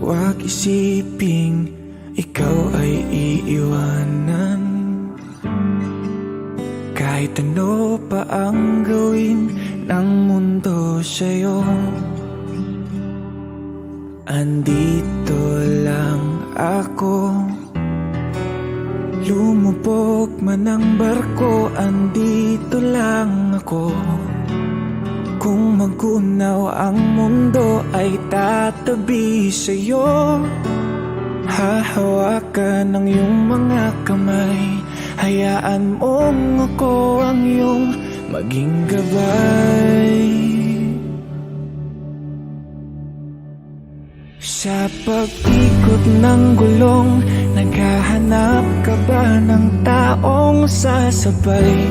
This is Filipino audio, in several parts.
Huwag isiping ikaw ay iiwanan. Kahit ano pa ang gawin ng mundo sa'yo, andito lang ako. Lumubog man ang barko, andito lang ako. Kung magunaw ang mundo ay tatabi sa'yo. Hahawakan ng iyong mga kamay, hayaan mong ako ang iyong maging gabay. Sa pag-ikot ng gulong, naghahanap ka ba ng taong sasabay?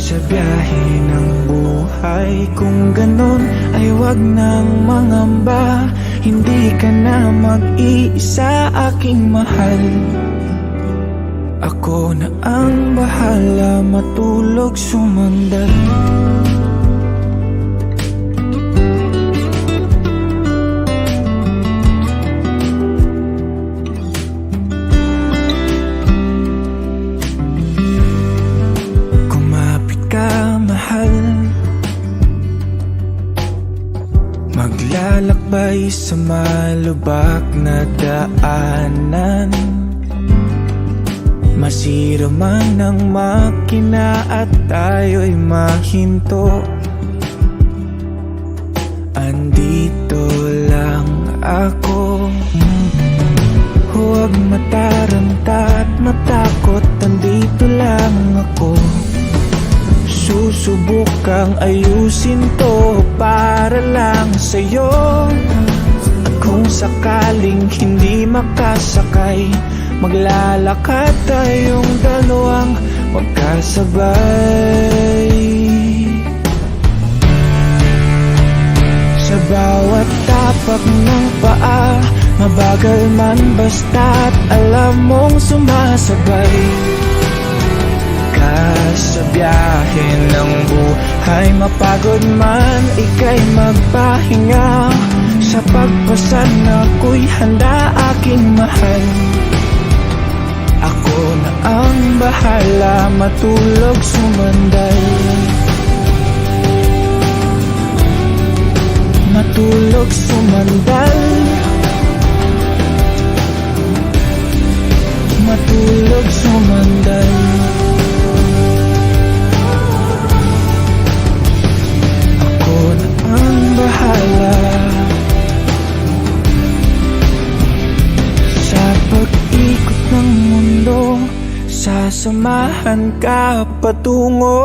Sa biyahe ng buhay, kung ganon ay wag nang mangamba. Hindi ka na mag-iisa, aking mahal. Ako na ang bahala, matulog sumandal. Maglalakbay sa malubak na daanan, masira man ang makina at tayo'y mahinto. Andito lang ako. Huwag mataranta at matakot, andito lang ako. Susubukang ayusin to para lang sa'yo. At kung sakaling hindi makasakay, maglalakad tayong dalawang magkasabay. Sa bawat tapak ng paa, mabagal man basta't alam mong sumasabay. Sa biyahe ng buhay, mapagod man, ika'y magpahinga. Sa pagpasan ako'y handa, aking mahal. Ako na ang bahala, matulog sumandal. Matulog sumandal. Matulog sumandal. Sa pag-ikot ng mundo, sasamahan ka patungo.